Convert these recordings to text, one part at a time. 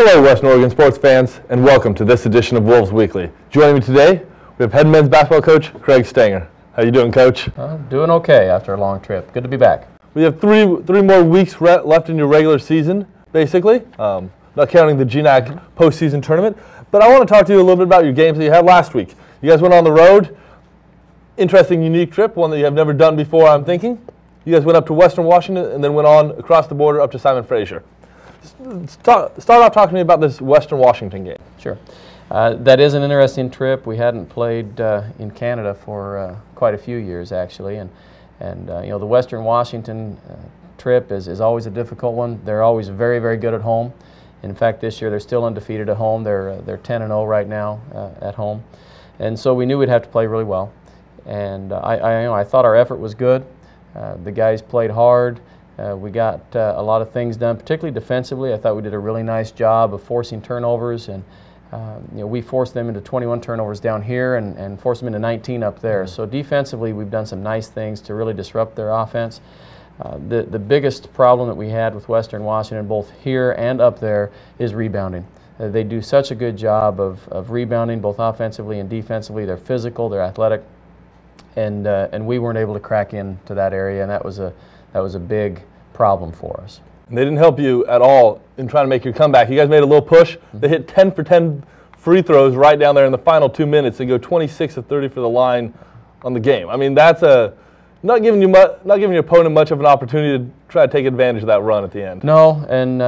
Hello, Western Oregon sports fans, and welcome to this edition of Wolves Weekly. Joining me today, we have head men's basketball coach Craig Stanger. How you doing, Coach? Doing okay after a long trip. Good to be back. We have three more weeks left in your regular season, basically, not counting the GNAC postseason tournament. But I want to talk to you a little bit about your games that you had last week. You guys went on the road. Interesting, unique trip, one that you have never done before, I'm thinking. You guys went up to Western Washington and then went on across the border up to Simon Fraser. Start off talking to me about this Western Washington game. Sure. That is an interesting trip. We hadn't played in Canada for quite a few years, actually, and you know, the Western Washington trip is always a difficult one. They're always very, very good at home. In fact, this year they're still undefeated at home. They're 10-0 right now at home, and so we knew we'd have to play really well. And I thought our effort was good. The guys played hard. We got a lot of things done, particularly defensively. I thought we did a really nice job of forcing turnovers, and you know, we forced them into 21 turnovers down here and forced them into 19 up there. So defensively, we've done some nice things to really disrupt their offense. The biggest problem that we had with Western Washington, both here and up there, is rebounding. They do such a good job of rebounding, both offensively and defensively. They're physical, they're athletic, and we weren't able to crack into that area, and that was a big problem for us. And they didn't help you at all in trying to make your comeback. You guys made a little push. They hit 10 for 10 free throws right down there in the final 2 minutes. They go 26 of 30 for the line on the game. I mean, that's not giving your opponent much of an opportunity to try to take advantage of that run at the end. No, and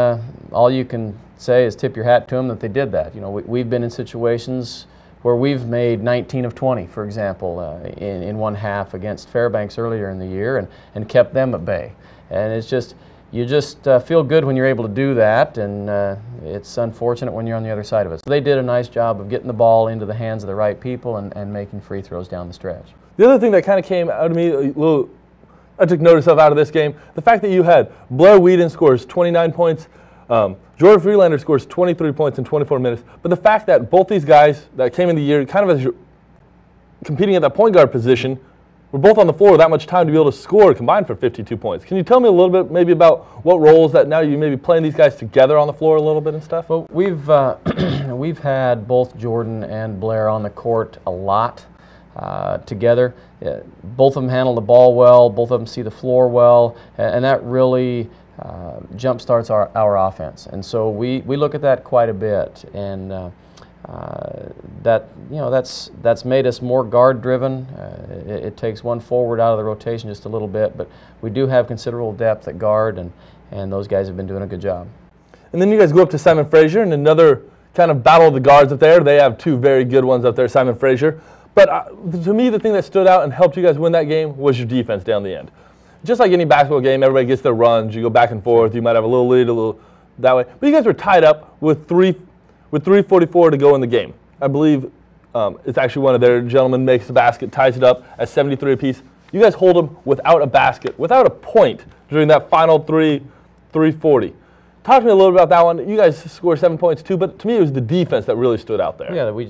all you can say is tip your hat to them that they did that. You know, we've been in situations where we've made 19 of 20, for example, in one half against Fairbanks earlier in the year, and kept them at bay. And it's just, you just feel good when you're able to do that, and it's unfortunate when you're on the other side of it. So they did a nice job of getting the ball into the hands of the right people and making free throws down the stretch. The other thing that kind of came out of me, I took notice of out of this game, the fact that you had Blair Whedon scores 29 points, Jordan Freelander scores 23 points in 24 minutes, but the fact that both these guys that came in the year kind of as competing at that point guard position were both on the floor that much time to be able to score combined for 52 points. Can you tell me a little bit maybe about what roles that now you may be playing these guys together on the floor a little bit and stuff? Well, we've had both Jordan and Blair on the court a lot together. Both of them handle the ball well, both of them see the floor well, and that really jump starts our offense. And so we look at that quite a bit, and that's made us more guard driven. It takes one forward out of the rotation just a little bit, but we do have considerable depth at guard, and those guys have been doing a good job. And then you guys go up to Simon Fraser and another kind of battle of the guards up there. They have two very good ones up there, Simon Fraser. But to me, the thing that stood out and helped you guys win that game was your defense down the end. Just like any basketball game, everybody gets their runs. You go back and forth. You might have a little lead, a little that way. But you guys were tied up with 3:44 to go in the game. I believe it's actually one of their gentlemen makes the basket, ties it up at 73 apiece. You guys hold them without a basket, without a point during that final 3:40. Talk to me a little bit about that one. You guys scored 7 points too, but to me it was the defense that really stood out there. Yeah,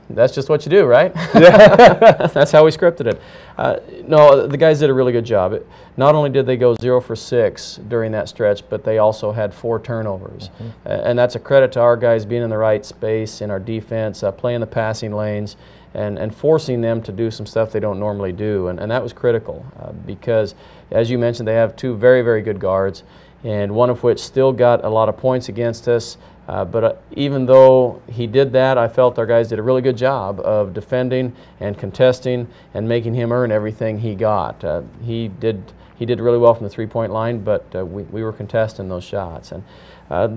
that's just what you do, right? Yeah. That's how we scripted it. No, the guys did a really good job. Not only did they go 0 for 6 during that stretch, but they also had 4 turnovers. And that's a credit to our guys being in the right space in our defense, playing the passing lanes, and forcing them to do some stuff they don't normally do. And that was critical because, as you mentioned, they have two very, very good guards, and one of which still got a lot of points against us. But even though he did that, I felt our guys did a really good job of defending and contesting and making him earn everything he got. He did really well from the three-point line, but we were contesting those shots. And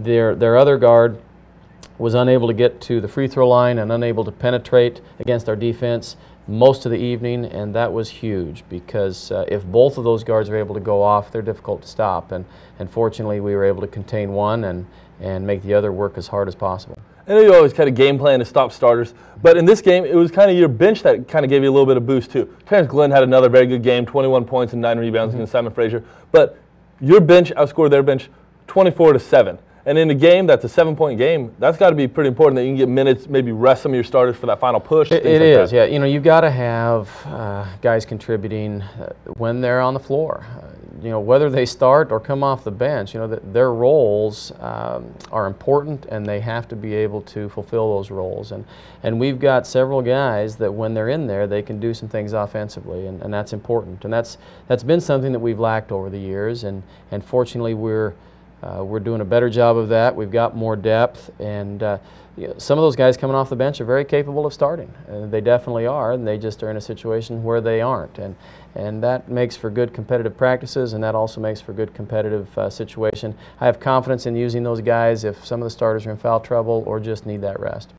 their other guard was unable to get to the free throw line and unable to penetrate against our defense most of the evening, and that was huge because if both of those guards are able to go off, they're difficult to stop. And fortunately, we were able to contain one and make the other work as hard as possible. I know you always kind of game plan to stop starters, but in this game, it was kind of your bench that kind of gave you a little bit of boost too. Terrence Glenn had another very good game, 21 points and 9 rebounds against Simon Fraser, but your bench outscored their bench 24-7. And in a game that's a 7-point game, that's got to be pretty important that you can get minutes, maybe rest some of your starters for that final push. It is, yeah. You know, you've got to have guys contributing when they're on the floor. You know, whether they start or come off the bench, you know, their roles are important, and they have to be able to fulfill those roles. And we've got several guys that when they're in there, they can do some things offensively, and that's important. And that's been something that we've lacked over the years, and fortunately we're doing a better job of that. We've got more depth, and you know, some of those guys coming off the bench are very capable of starting. They definitely are, and they just are in a situation where they aren't. And that makes for good competitive practices, and that also makes for good competitive situation. I have confidence in using those guys if some of the starters are in foul trouble or just need that rest.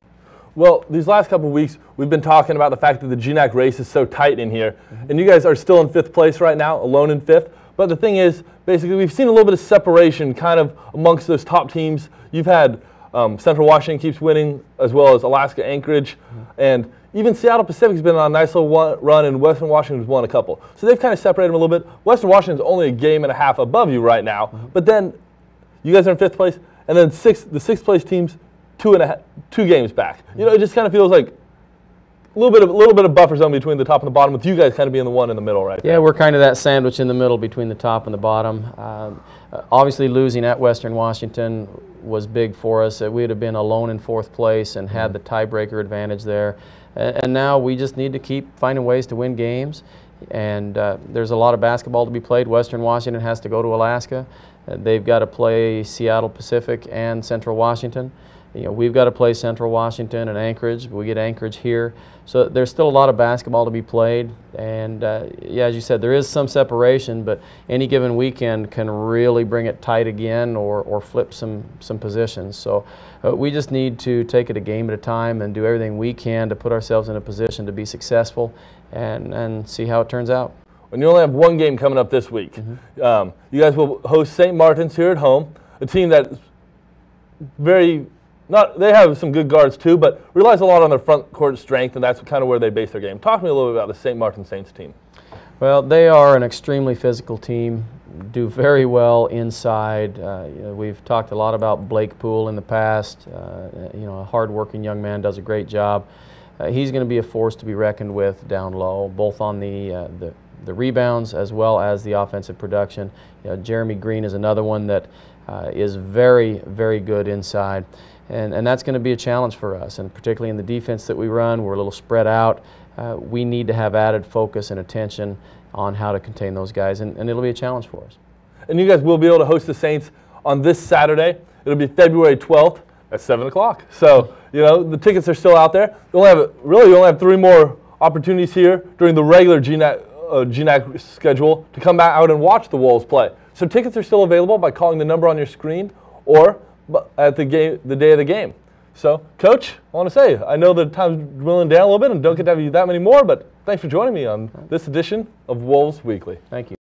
Well, these last couple of weeks, we've been talking about the fact that the GNAC race is so tight in here, and you guys are still in 5th place right now, alone in 5th. But the thing is, basically, we've seen a little bit of separation kind of amongst those top teams. You've had Central Washington keeps winning, as well as Alaska Anchorage, and even Seattle Pacific's been on a nice little run, and Western Washington's won a couple. So they've kind of separated them a little bit. Western Washington's only a game and a half above you right now, but then you guys are in 5th place, and then the 6th place team's 2 games back. You know, it just kind of feels like a little bit of buffer zone between the top and the bottom, with you guys kind of being the one in the middle right there. Yeah, we're kind of that sandwich in the middle between the top and the bottom. Obviously, losing at Western Washington was big for us. We would have been alone in 4th place and had the tiebreaker advantage there. And now we just need to keep finding ways to win games. And there's a lot of basketball to be played. Western Washington has to go to Alaska. They've got to play Seattle Pacific and Central Washington. You know, we've got to play Central Washington and Anchorage. We get Anchorage here. So there's still a lot of basketball to be played. And yeah, as you said, there is some separation, but any given weekend can really bring it tight again or flip some positions. So we just need to take it a game at a time and do everything we can to put ourselves in a position to be successful and see how it turns out. When you only have one game coming up this week, you guys will host St. Martin's here at home, a team that's they have some good guards too, but relies a lot on their front court strength, and that's kind of where they base their game. Talk to me a little bit about the St. Martin Saints team. Well, they are an extremely physical team, do very well inside. You know, we've talked a lot about Blake Poole in the past. You know, a hard-working young man, does a great job. He's going to be a force to be reckoned with down low, both on the rebounds as well as the offensive production. You know, Jeremy Green is another one that is very, very good inside. And that's going to be a challenge for us, and particularly in the defense that we run, we're a little spread out. We need to have added focus and attention on how to contain those guys, and it'll be a challenge for us. And you guys will be able to host the Saints on this Saturday. It'll be February 12th at 7 o'clock. So, you know, the tickets are still out there. You only have 3 more opportunities here during the regular GNAC schedule to come back out and watch the Wolves play. So tickets are still available by calling the number on your screen or at the day of the game. So, Coach, I want to say, I know the time's dwindling down a little bit and don't get to have you that many more, but thanks for joining me on this edition of Wolves Weekly. Thank you.